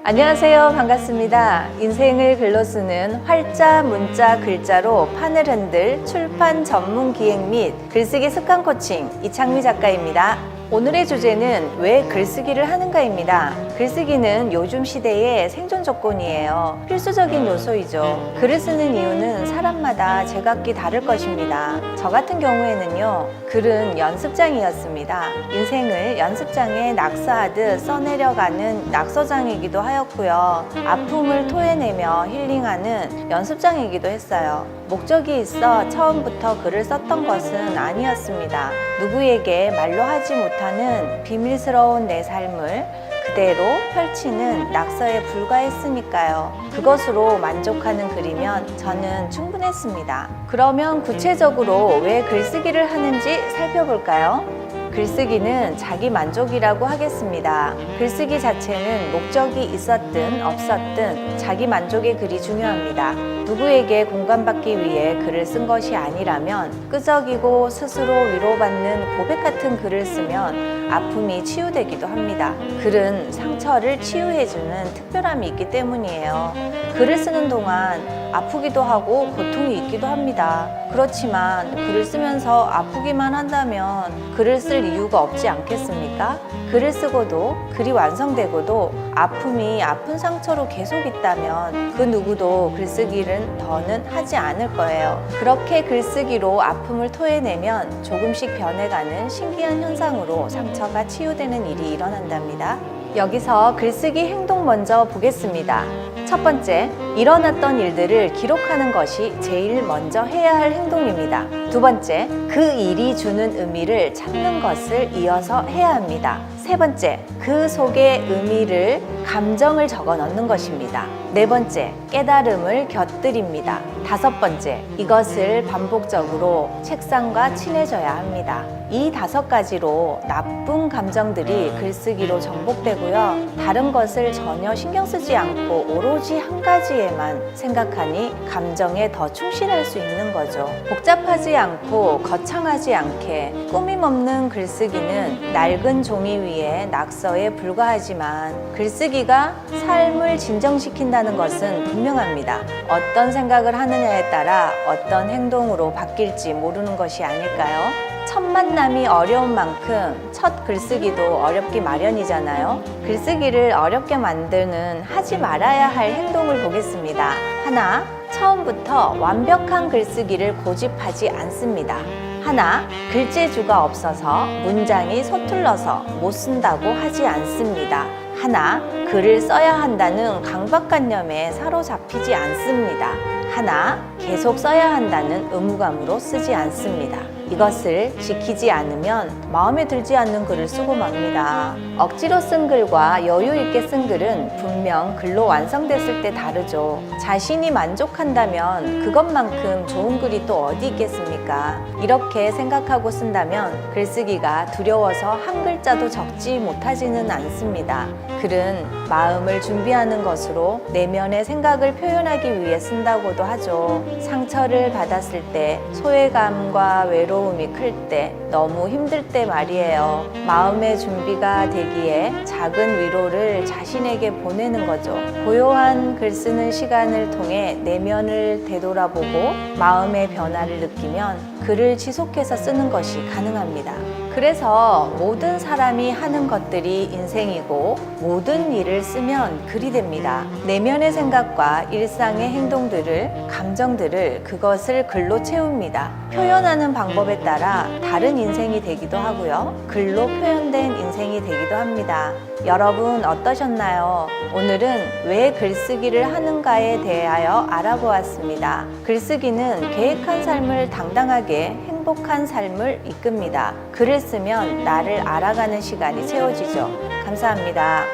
안녕하세요. 반갑습니다. 인생을 글로 쓰는 활자, 문자, 글자로 판을 흔들 출판 전문 기획 및 글쓰기 습관 코칭 이창미 작가입니다. 오늘의 주제는 왜 글쓰기를 하는가입니다. 글쓰기는 요즘 시대의 생존 조건이에요. 필수적인 요소이죠. 글을 쓰는 이유는 사람마다 제각기 다를 것입니다. 저 같은 경우에는요, 글은 연습장이었습니다. 인생을 연습장에 낙서하듯 써내려가는 낙서장이기도 하였고요. 아픔을 토해내며 힐링하는 연습장이기도 했어요. 목적이 있어 처음부터 글을 썼던 것은 아니었습니다. 누구에게 말로 하지 못하는 비밀스러운 내 삶을 그대로 펼치는 낙서에 불과했으니까요. 그것으로 만족하는 글이면 저는 충분했습니다. 그러면 구체적으로 왜 글쓰기를 하는지 살펴볼까요? 글쓰기는 자기 만족이라고 하겠습니다. 글쓰기 자체는 목적이 있었든 없었든 자기 만족의 글이 중요합니다. 누구에게 공감받기 위해 글을 쓴 것이 아니라면 끄적이고 스스로 위로받는 고백 같은 글을 쓰면 아픔이 치유되기도 합니다. 글은 상처를 치유해주는 특별함이 있기 때문이에요. 글을 쓰는 동안 아프기도 하고 고통이 있기도 합니다. 그렇지만 글을 쓰면서 아프기만 한다면 글을 쓸 이유가 없지 않겠습니까? 글을 쓰고도 글이 완성되고도 아픔이 아픈 상처로 계속 있다면 그 누구도 글쓰기를 더는 하지 않을 거예요. 그렇게 글쓰기로 아픔을 토해내면 조금씩 변해가는 신기한 현상으로 상처가 치유되는 일이 일어난답니다. 여기서 글쓰기 행동 먼저 보겠습니다. 첫 번째, 일어났던 일들을 기록하는 것이 제일 먼저 해야 할 행동입니다. 두 번째, 그 일이 주는 의미를 찾는 것을 이어서 해야 합니다. 세 번째, 그 속의 의미를, 감정을 적어 넣는 것입니다. 네 번째, 깨달음을 곁들입니다. 다섯 번째, 이것을 반복적으로 책상과 친해져야 합니다. 이 5가지로 나쁜 감정들이 글쓰기로 정복되고요. 다른 것을 전혀 신경 쓰지 않고 오로지 한 가지에만 생각하니 감정에 더 충실할 수 있는 거죠. 복잡하지 않고 거창하지 않게 꾸밈 없는 글쓰기는 낡은 종이 위에 낙서에 불과하지만 글쓰기가 삶을 진정시킨다는 것은 분명합니다. 어떤 생각을 하느냐에 따라 어떤 행동으로 바뀔지 모르는 것이 아닐까요? 첫 만남이 어려운 만큼 첫 글쓰기도 어렵기 마련이잖아요. 글쓰기를 어렵게 만드는 하지 말아야 할 행동을 보겠습니다. 하나, 처음부터 완벽한 글쓰기를 고집하지 않습니다. 하나, 글재주가 없어서 문장이 서툴러서 못 쓴다고 하지 않습니다. 하나, 글을 써야 한다는 강박관념에 사로잡히지 않습니다. 하나, 계속 써야 한다는 의무감으로 쓰지 않습니다. 이것을 지키지 않으면 마음에 들지 않는 글을 쓰고 맙니다. 억지로 쓴 글과 여유 있게 쓴 글은 분명 글로 완성됐을 때 다르죠. 자신이 만족한다면 그것만큼 좋은 글이 또 어디 있겠습니까? 이렇게 생각하고 쓴다면 글쓰기가 두려워서 한 글자도 적지 못하지는 않습니다. 글은 마음을 준비하는 것으로 내면의 생각을 표현하기 위해 쓴다고도 하죠. 상처를 받았을 때, 소외감과 외로움이 클 때, 너무 힘들 때 말이에요. 마음의 준비가 되기에 작은 위로를 자신에게 보내는 거죠. 고요한 글 쓰는 시간을 통해 내면을 되돌아보고 마음의 변화를 느끼면 글을 지속해서 쓰는 것이 가능합니다. 그래서 모든 사람이 하는 것들이 인생이고 모든 일을 쓰면 글이 됩니다. 내면의 생각과 일상의 행동들을, 감정들을 그것을 글로 채웁니다. 표현하는 방법에 따라 다른 인생이 되기도 하고요. 글로 표현된 인생이 되기도 합니다. 여러분 어떠셨나요? 오늘은 왜 글쓰기를 하는가에 대하여 알아보았습니다. 글쓰기는 계획한 삶을 당당하게 행복한 삶을 이끕니다. 글을 쓰면 나를 알아가는 시간이 채워지죠. 감사합니다.